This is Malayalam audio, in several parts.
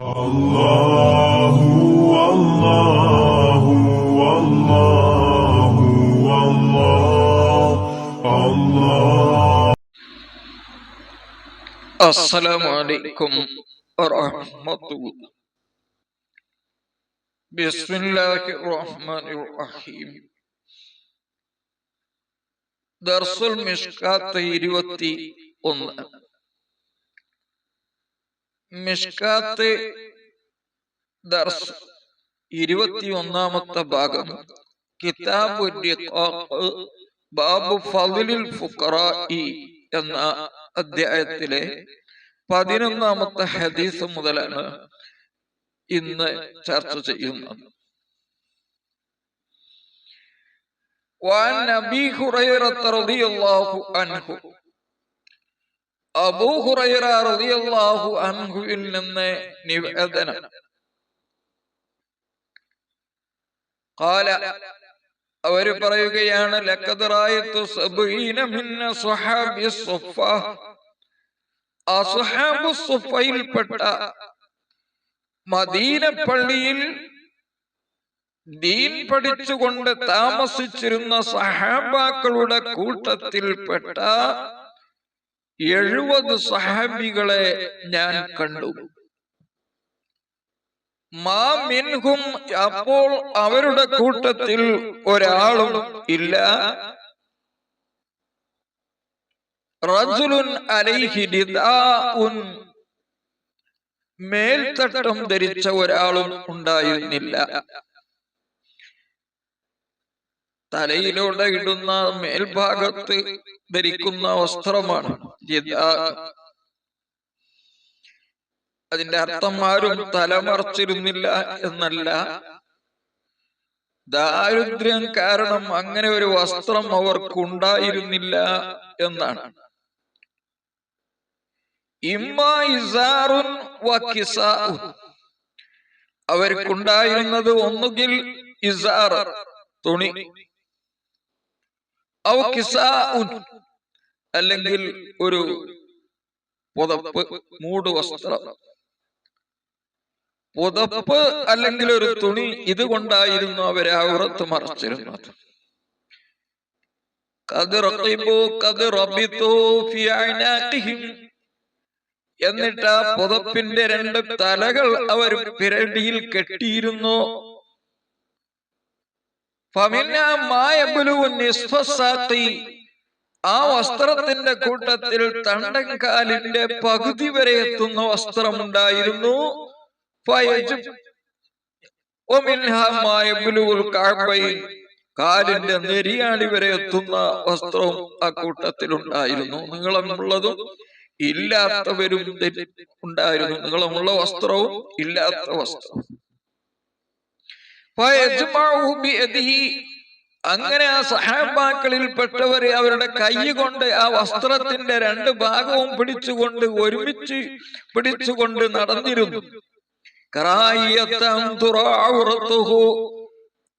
Allahu Allahu Allahu Allah. Assalamu alaikum warahmatullah. Bismillahirrahmanirrahim. ദർസുൽ മിഷ്കാത്ത് 21. മിഷ്കാത്ത് ദർസ് 21-ാമത്തെ ഭാഗം. കിതാബുർ റിഖാഖ് ബാബു ഫളിൽ ഫുഖറാഇ എന്ന അധ്യായത്തിലെ 11-ാമത്തെ ഹദീസ് മുതലാണ് ഇന്ന് ചർച്ച ചെയ്യുന്നത്. وعن أبي هريرة رضي الله عنه അബൂ ഹുറൈറ റളിയല്ലാഹു അൻഹുവിൽ നിന്ന് നിവേദനം. ഖാല, അവര് പറയുകയാണ്, ലഖദ് റഅയ്തു സബഈന മിൻ സ്വഹാബി സുഫ, അസ്ഹാബു സുഫയിൽപ്പെട്ട മദീന പള്ളിയിൽ ദീൻ പഠിച്ചുകൊണ്ട് താമസിച്ചിരുന്ന സഹാബാക്കളുടെ കൂട്ടത്തിൽപ്പെട്ട 70 സഹാബികളെ ഞാൻ കണ്ടു. മാ മിൻഹും, അപ്പോൾ അവരുടെ കൂട്ടത്തിൽ ഒരാളും ഇല്ല, റജുലുൻ അലൈഹി റിദാഉൻ, മേൽത്തട്ടം ധരിച്ച ഒരാളും ഉണ്ടായിരുന്നില്ല. തലയിലൂടെ ഇടുന്ന മേൽഭാഗത്ത് ധരിക്കുന്ന വസ്ത്രമാണ് റിദാ. അതിന്റെ അർത്ഥം ആരും തലമറച്ചിരുന്നില്ല എന്നല്ല, ദാരിദ്ര്യം കാരണം അങ്ങനെ ഒരു വസ്ത്രം അവർക്കുണ്ടായിരുന്നില്ല എന്നാണ്. ഇമ്മാ ഇസാറുൻ വ കിസാഉൻ, അവർക്കുണ്ടായിരുന്നത് ഒന്നുകിൽ ഇസാർ തുണി, ഔ കിസാഉൻ, അല്ലെങ്കിൽ ഒരു പുതപ്പ്, മൂടുവസ്ത്രം, പുതപ്പ് അല്ലെങ്കിൽ ഒരു തുണി, ഇതുകൊണ്ടായിരുന്നു അവരെ ഔറത്ത് മറച്ചിരുന്നത്. എന്നിട്ട് ആ പുതപ്പിന്റെ 2 തലകൾ അവർ പിരടിയിൽ കെട്ടിയിരുന്നു. ആ വസ്ത്രത്തിന്റെ കൂട്ടത്തിൽ തണ്ടൻകാലിന്റെ പകുതി വരെ എത്തുന്ന വസ്ത്രമുണ്ടായിരുന്നു. കാലിന്റെ നെരിയാണി വരെ എത്തുന്ന വസ്ത്രവും ആ കൂട്ടത്തിലുണ്ടായിരുന്നു. നീളമുള്ളതും ഇല്ലാത്തവരും ഉണ്ടായിരുന്നു. നീളമുള്ള വസ്ത്രവും ഇല്ലാത്ത വസ്ത്രവും. അങ്ങനെ ആ സഹാബാക്കളിൽപ്പെട്ടവരെ അവരുടെ കൈ കൊണ്ട് ആ വസ്ത്രത്തിന്റെ 2 ഭാഗവും പിടിച്ചുകൊണ്ട് ഒരുമിച്ച് പിടിച്ചുകൊണ്ട് നടന്നിരുന്നു.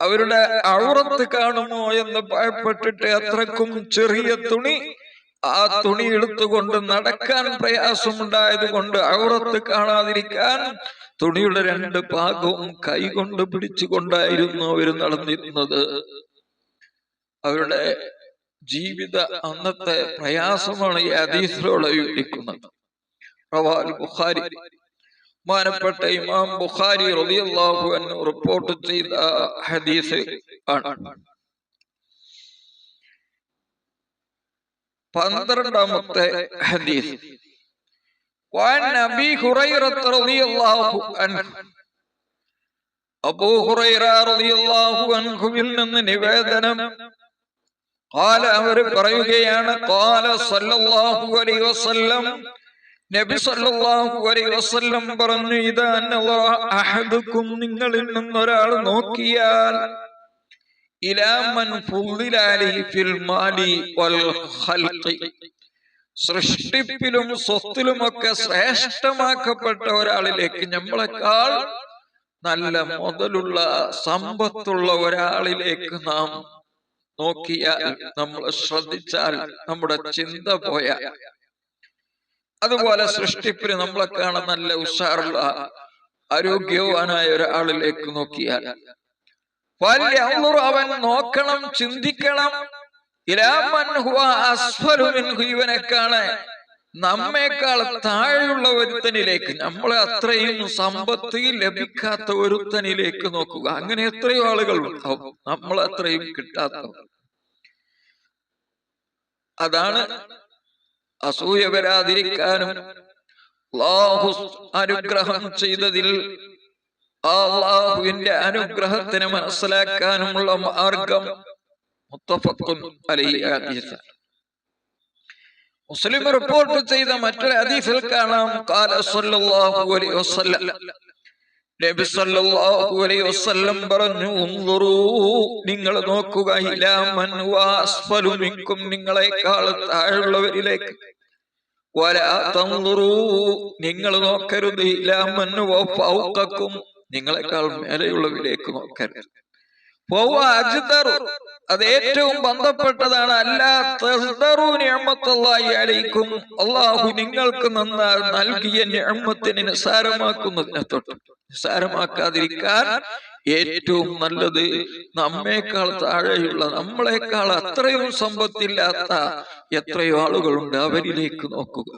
അവരുടെ ഔറത്ത് കാണുമോ എന്ന് ഭയപ്പെട്ടിട്ട് അത്രക്കും ചെറിയ തുണി, ആ തുണി എടുത്തുകൊണ്ട് നടക്കാൻ പ്രയാസമുണ്ടായത് കൊണ്ട് ഔറത്ത് കാണാതിരിക്കാൻ തുണിയുടെ 2 ഭാഗവും കൈകൊണ്ട് പിടിച്ചുകൊണ്ടായിരുന്നു അവർ നടന്നിരുന്നത്. അവരുടെ ജീവിത അന്നത്തെ പ്രയാസമാണ് ഈ ഹദീസിലൂടെ വിവരിക്കുന്നത്. റവാൽ ബുഖാരി, മാനപ്പെട്ട ഇമാം ബുഖാരി റളിയല്ലാഹു അൻഹു റിപ്പോർട്ട് ചെയ്ത ഹദീസ് ആണ്. 12-ാമത്തെ ഹദീസ്. وعن أبي هريرة رضي الله عنه അബൂ ഹുറൈറ റളിയല്ലാഹു അൻഹുവിൽ നിന്ന് നിവേദനം. ഖാല, അവർ പറയുകയാണ്, ഖാല സല്ലല്ലാഹു അലൈഹി വസല്ലം, നബി സല്ലല്ലാഹു അലൈഹി വസല്ലം പറഞ്ഞു, ഇദാ നളറ അഹദുക്കും, നിങ്ങളിൽ നിന്നൊരാൾ നോക്കിയാൽ, ഇലാ മൻ ഫുളില അലൈഹി ഫിൽ മാലി വൽ ഖൽഖി, സൃഷ്ടിപ്പിലും സ്വത്തിലുമൊക്കെ ശ്രേഷ്ഠമാക്കപ്പെട്ട ഒരാളിലേക്ക്, നമ്മളെക്കാൾ നല്ല മുതലുള്ള സമ്പത്തുള്ള ഒരാളിലേക്ക് നാം നോക്കിയാൽ, നമ്മൾ ശ്രദ്ധിച്ചാൽ, നമ്മുടെ ചിന്ത പോയാൽ, അതുപോലെ സൃഷ്ടിപ്പിന് നമ്മളെ കാണാൻ നല്ല ഉഷാറുള്ള ആരോഗ്യവാനായ ഒരാളിലേക്ക് നോക്കിയാൽ അവൻ നോക്കണം, ചിന്തിക്കണം. ഇവനെക്കാണ് നമ്മേക്കാൾ താഴെയുള്ള ഒരുത്തനിലേക്ക്, നമ്മളെ അത്രയും സമ്പത്ത് ലഭിക്കാത്ത ഒരുത്തനിലേക്ക് നോക്കുക. അങ്ങനെ എത്രയോ ആളുകൾ ഉണ്ടാവും നമ്മളത്രയും കിട്ടാത്ത. അതാണ് അസൂയ വരാതിരിക്കാനും അല്ലാഹു അനുഗ്രഹം ചെയ്തതിൽ അല്ലാഹുവിന്റെ അനുഗ്രഹത്തിനെ മനസ്സിലാക്കാനുമുള്ള മാർഗം മുത്തഫഖുൻ അലൈഹി ഹദീസ്. മുസ്ലിം റിപ്പോർട്ട് ചെയ്ത മറ്റൊരു ഹദീസിൽ കാണാം, ഖാല സല്ലല്ലാഹു അലൈഹി വസല്ലം, നബി സല്ലല്ലാഹു അലൈഹി വസല്ലം പറഞ്ഞു, ഉൻദുറൂ, നിങ്ങൾ നോക്കുക, ഇലാ മൻ വഅസ്ഫലു മിൻകും, നിങ്ങളെക്കാൾ താഴെയുള്ളവരിലേക്ക്. വലാ തൻദുറൂ, നിങ്ങൾ നോക്കരുത്, ഇലാ മൻ വഫൗഖക്കും, നിങ്ങളെക്കാൾ മേലെയുള്ളവരിലേക്ക് നോക്കരുത്. അത് ഏറ്റവും ബന്ധപ്പെട്ടതാണ്. അല്ലാഹു നിങ്ങൾക്ക് നൽകിയ നിഅമത്തിനെ നിസ്സാരമാക്കുന്നതിനെ തൊട്ട് നിസ്സാരമാക്കാതിരിക്കാൻ ഏറ്റവും നല്ലത് നമ്മേക്കാൾ താഴെയുള്ള, നമ്മളെക്കാൾ അത്രയും സമ്പത്തില്ലാത്ത എത്രയോ ആളുകളുണ്ട്, അവരിലേക്ക് നോക്കുക.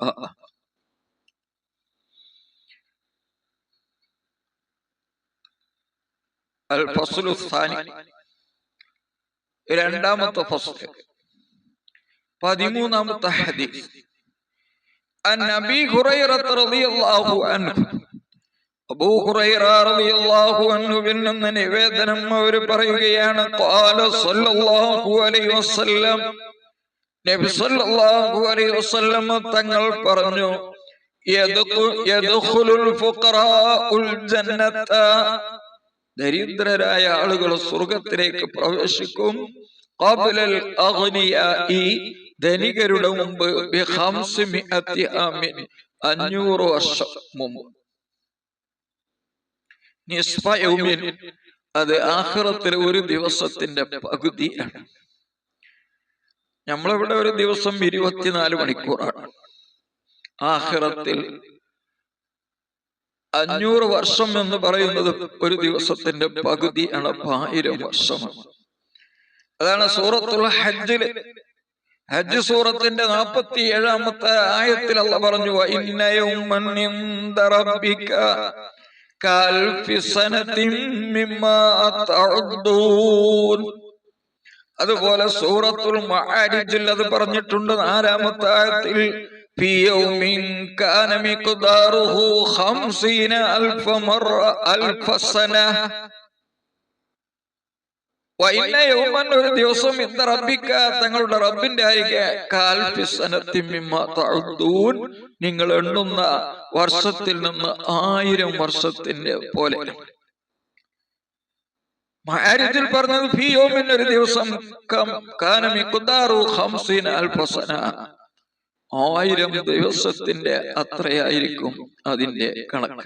അൽ ഫസ്ലു സാനി, രണ്ടാമത്തെ ഫസ്ൽ, 13ാമത്തെ ഹദീസ്. അൻ അബീ ഹുറൈറത റളിയല്ലാഹു അൻഹു, അബൂ ഹുറൈറ റളിയല്ലാഹു അൻഹുവിൽ നിന്ന് നിവേദനം, അവർ പറയുകയാണ്, ഖാല സല്ലല്ലാഹു അലൈഹി വസല്ലം, നബി സല്ലല്ലാഹു അലൈഹി വസല്ലം തങ്ങൾ പറഞ്ഞു, യദ്ഖുലുൽ ഫുഖറാഉൽ ജന്നത, ദരിദ്രരായ ആളുകൾ സ്വർഗത്തിലേക്ക് പ്രവേശിക്കും. ഖബ്ലൽ അഗ്നിയാഇ, ധനികരുടെ മുമ്പ്, ബി 500 ആമിൻ, 500 വർഷം മുമ്പ്. നിസ്ഫ യൗമിൻ, അത് ആഖിറത്തിലെ ഒരു ദിവസത്തിന്റെ പകുതിയാണ്. നമ്മളിവിടെ ഒരു ദിവസം 24 മണിക്കൂറാണ്. ആഖിറത്തിൽ 500 വർഷം എന്ന് പറയുന്നത് ഒരു ദിവസത്തിന്റെ പകുതിയാണ്, 1000 വർഷമാണ്. അതാണ് സൂറത്തുൽ ഹജ്ജില്, ഹജ്ജ് സൂറത്തിന്റെ 47ാമത്തെ ആയത്തിൽ അല്ലാഹു പറഞ്ഞു, വഇന്ന യൗമൻ ഇൻദ റബ്ബിക കൽഫി സനതിൻ മിമ്മാ തഉദ്ദൂൻ. അതുപോലെ സൂറത്തുൽ മആരിജിൽ അത് പറഞ്ഞിട്ടുണ്ട് 4ാമത്തെ ആയത്തിൽ, في يوم كان مقداره 50,000 مرة 1000 سنة. وإن يوما, ഒരു ദിവസം, ഇൻദ റബ്ബിക, തങ്ങളുടെ റബ്ബിന്റെ അരികെ, കൽഫി സനതിൻ മിമ്മാ തഉദ്ദൂൻ, നിങ്ങൾ എണ്ണുന്ന വർഷത്തിൽ നിന്ന് 1000 വർഷത്തിന്റെ പോലെ. മആരിജിൽ പറഞ്ഞത് ഫീ യൗമിൻ, ഒരു ദിവസം, കാന മിഖ്ദാറു 50,000 സന, 1000 ദിവസത്തിന്റെ അത്രയായിരിക്കും അതിന്റെ കണക്ക്.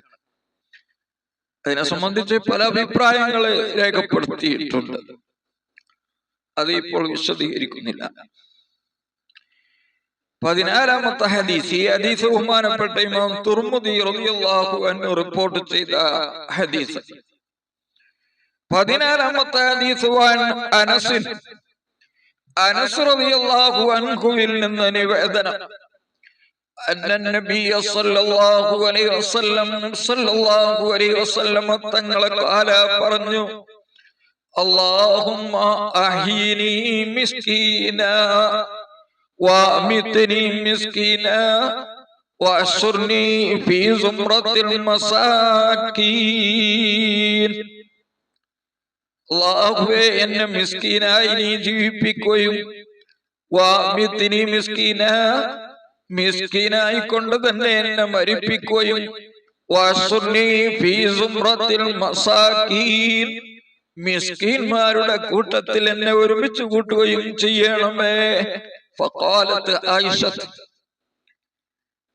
അതിനെ സംബന്ധിച്ച് പല അഭിപ്രായങ്ങള് രേഖപ്പെടുത്തിയിട്ടുണ്ട്, അത് ഇപ്പോൾ വിശദീകരിക്കുന്നില്ല. 14ാമത്തെ ഹദീസ്, ഈ ഹദീസ് ബഹുമാനപ്പെട്ട ഇമാം തുർമുദി റളിയല്ലാഹു അൻഹു റിപ്പോർട്ട് ചെയ്ത ഹദീസ്. 14ാമത്തെ ഹദീസ്, അനസ്, അനസ് റളിയല്ലാഹു അൻഹുവിൽ നിന്ന് നിവേദനം, അന്ന നബിയ സല്ലല്ലാഹു അലൈഹി വസല്ലം തങ്ങളെ ഖാല പറഞ്ഞു, അല്ലാഹുമ്മ അഹ്യിനി മിസ്കീനാ വഅമിത്നി മിസ്കീനാ വഅശ്റുനി ഫീ സുംറത്തിൽ മസാകീൻ. അല്ലാഹുവേ, എന്നെ മിസ്കീനായി നീ ജീവിപ്പിക്കുകയും, വഅമിത്നി മിസ്കീനാ, മിസ്കീനായി കൊണ്ട് തന്നെ എന്നെ മരിപ്പിക്കുകയും, വഅശ്റുനി ഫീ സുംറത്തിൽ മസാകീൻ, മിസ്കീന്മാരുടെ കൂട്ടത്തിൽ എന്നെ ഒരുമിച്ച് കൂട്ടുകയും ചെയ്യണമേ. ഫഖാലത്ത് ആയിഷ,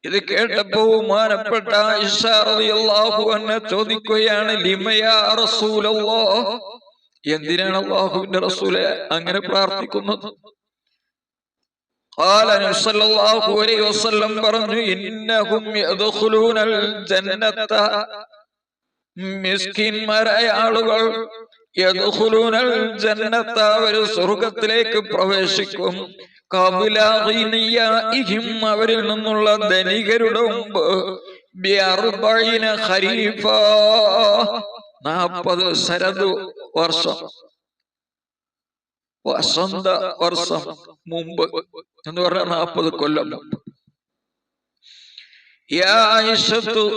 ഇത് കേട്ടപ്പോ ബഹുമാനപ്പെട്ട ആയിഷ റളിയല്ലാഹു അൻഹ ചോദിക്കുകയാണ്, ലിമ യാ റസൂലല്ലാഹ്, എന്തിനാണ് അല്ലാഹുവിന്റെ റസൂലേ അങ്ങനെ പ്രാർത്ഥിക്കുന്നത്? ഖാല നബി സല്ലല്ലാഹു അലൈഹി വസല്ലം പറഞ്ഞു, ഇന്നഹും യദ്ഖുലൂനൽ ജന്നത, മിസ്കിന്മാരായ ആളുകൾ യദ്ഖുലൂനൽ ജന്നത, അവർ സ്വർഗ്ഗത്തിലേക്ക് പ്രവേശിക്കും. ഖബല ഗിനിയാഇഹിം, അവരിൽ നിന്നുള്ള ധനികരുടെ മുമ്പ്, ബിഅർബഈന ഖരീഫ, 40 ശരദ് വർഷം, വസന്ത വർഷം മുമ്പ് എന്ന് പറഞ്ഞാൽ 40 കൊല്ലം മുമ്പ്. യാ ആയിഷത്തു,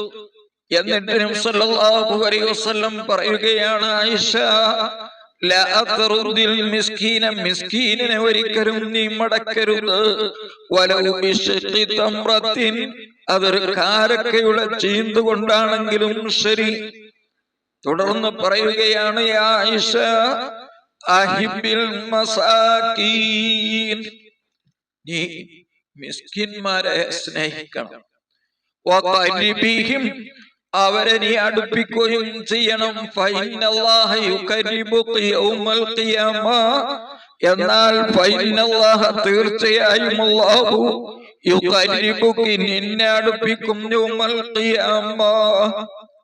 എന്നിട്ട് നബി സല്ലല്ലാഹു അലൈഹി വസല്ലം പറയുകയാണ്, ആയിഷ, ലാ അത്റുദിൽ മിസ്കീന, മിസ്കീനിനെ ഒരിക്കലും നീ മടക്കരുത്. വലൗ ബിശ്ഖി തംറത്തിൻ, അതൊരു കാരക്കയുടെ ചീന്ത് കൊണ്ടാണെങ്കിലും ശരി. തുടർന്ന് പറയുകയാണ്, യാ ആയിഷ, അഹിബ്ബിൽ മസാകീൻ, നീ മിസ്കിന്മാരെ സ്നേഹിക്കണം. വഖരിബിഹിം, അവരെ നീ അടുപ്പിക്കുകയും ചെയ്യണം. ഫഇന്നല്ലാഹ യുഖരിബുക യൗമൽ ഖിയാമ, എന്നാൽ ഫഇന്നല്ലാഹ, തീർച്ചയായും അല്ലാഹു, യുഖരിബുക, നിന്നെ അടുപ്പിക്കും, യൗമൽ ഖിയാമ,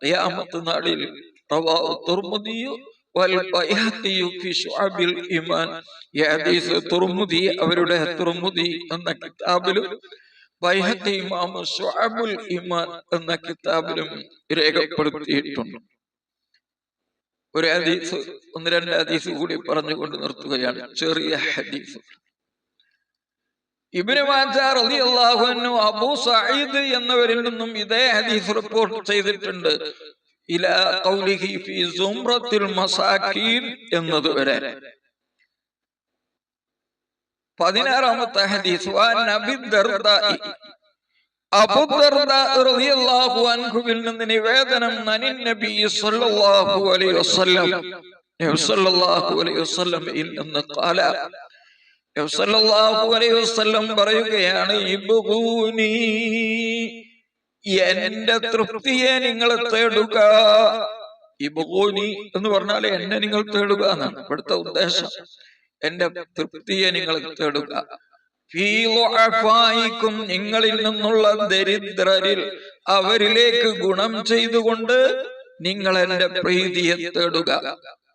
ഖിയാമത്ത് നാളിൽ. റവാഹു തുർമുദി വൽ ബൈഹഖി ഫി ശുഅബിൽ ഈമാൻ, ഈ ഹദീസ് തുർമുദി അവരുടെ തുർമുദി എന്ന കിതാബിലും ബൈഹഖി ഇമാം ശുഅബുൽ ഈമാൻ എന്ന കിതാബിലും രേഖപ്പെടുത്തിയിട്ടുണ്ട്. ഒരു ഹദീസ്, 1-2 ഹദീസ് കൂടി പറഞ്ഞുകൊണ്ട് നിർത്തുകയാണ്, ചെറിയ ഹദീസ്. ഇബ്നു മാജാ റളിയല്ലാഹു അൻഹു, അബൂ സഈദ് എന്നവരിൽ നിന്നും ഇതേ ഹദീസ് റിപ്പോർട്ട് ചെയ്തിട്ടുണ്ട്. ഇലാ ഖൗലിഹി ഫീ സുംറത്തിൽ മസാകീൻ എന്നതുവരെ. 16-ാമത്തെ ഹദീസ്, അബൂ ദർദാ റളിയല്ലാഹു അൻഹുവിൽ നിന്ന് നിവേദനം, നബി സല്ലല്ലാഹു അലൈഹി വസല്ലം, നബി സല്ലല്ലാഹു അലൈഹി വസല്ലം ഇന്ന് ഖാല, നബി സല്ലല്ലാഹു അലൈഹി വസല്ലം പറയുകയാണ്, ഇബ്ഗൂനി, എന്റെ തൃപ്തിയെ നിങ്ങൾ തേടുക. ഇബ്ഗൂനി എന്ന് പറഞ്ഞാൽ എന്നെ നിങ്ങൾ തേടുക എന്നാണ് ഇവിടുത്തെ ഉദ്ദേശം. എന്റെ തൃപ്തിയെ നിങ്ങൾ തേടുക. ഫീ ളുഅഫായിക്കും, നിങ്ങളിൽ നിന്നുള്ള ദരിദ്രരിൽ, അവരിലേക്ക് ഗുണം ചെയ്തുകൊണ്ട് നിങ്ങൾ എന്റെ പ്രീതിയെ തേടുക.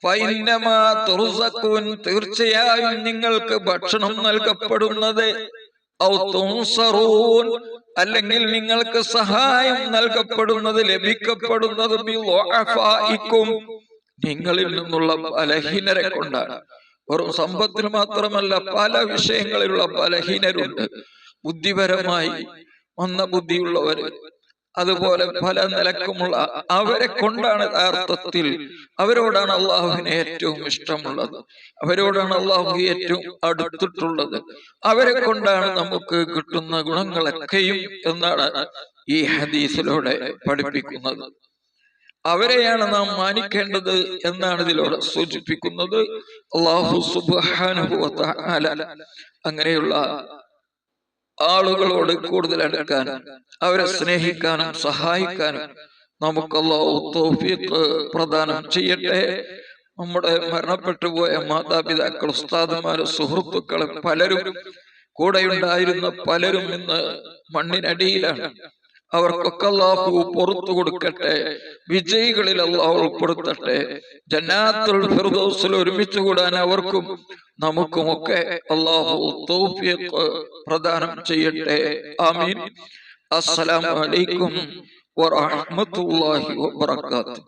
ഫഇന്നമാ തുർസഖൂൻ, തീർച്ചയായും നിങ്ങൾക്ക് ഭക്ഷണം നൽകപ്പെടുന്നത്, ഔ തുൻസറൂൻ, അല്ലെങ്കിൽ നിങ്ങൾക്ക് സഹായം നൽകപ്പെടുന്നത്, ലഭിക്കപ്പെടുന്നത്, ബിളുഅഫായിക്കും, നിങ്ങളിൽ നിന്നുള്ള ബലഹീനരെ കൊണ്ടാണ്. വെറും സമ്പത്തിൽ മാത്രമല്ല, പല വിഷയങ്ങളിലുള്ള ബലഹീനരുണ്ട്. ബുദ്ധിപരമായി മന്ദബുദ്ധിയുള്ളവര്, അതുപോലെ പല നിലക്കുമുള്ള, അവരെ കൊണ്ടാണ് യഥാർത്ഥത്തിൽ, അവരോടാണ് അള്ളാഹുവിന് ഏറ്റവും ഇഷ്ടമുള്ളത്, അവരോടാണ് അള്ളാഹു ഏറ്റവും അടുത്തിട്ടുള്ളത്, അവരെ കൊണ്ടാണ് നമുക്ക് കിട്ടുന്ന ഗുണങ്ങളൊക്കെയും എന്നാണ് ഈ ഹദീസിലൂടെ പഠിപ്പിക്കുന്നത്. അവരെയാണ് നാം മാനിക്കേണ്ടത് എന്നാണ് ഇതിലൂടെ സൂചിപ്പിക്കുന്നത്. അല്ലാഹു സുബ്ഹാനഹു വ തആല അങ്ങനെയുള്ള ആളുകളോട് കൂടുതൽ അടുക്കാനും അവരെ സ്നേഹിക്കാനും സഹായിക്കാനും നമുക്ക് അല്ലാഹു തൗഫീഖ് പ്രദാനം ചെയ്യട്ടെ. നമ്മുടെ മരണപ്പെട്ടു പോയ മാതാപിതാക്കൾ, ഉസ്താദുമാര്, സുഹൃത്തുക്കൾ, പലരും കൂടെയുണ്ടായിരുന്ന പലരും ഇന്ന് മണ്ണിനടിയിലാണ്. അവർക്കൊക്കെ അല്ലാഹു പുറത്തു കൊടുക്കട്ടെ, വിജയികളിൽ അല്ലാഹു ഉൾപ്പെടുത്തട്ടെ. ജന്നാത്തുൽ ഫിർദൗസിൽ ഒരുമിച്ച് കൂടാൻ അവർക്കും നമുക്കുമൊക്കെ അല്ലാഹു തൗഫീഖ് പ്രദാനം ചെയ്യട്ടെ. ആമീൻ. അസ്സലാമു അലൈക്കും വറഹ്മത്തുള്ളാഹി വബറകാതുഹു.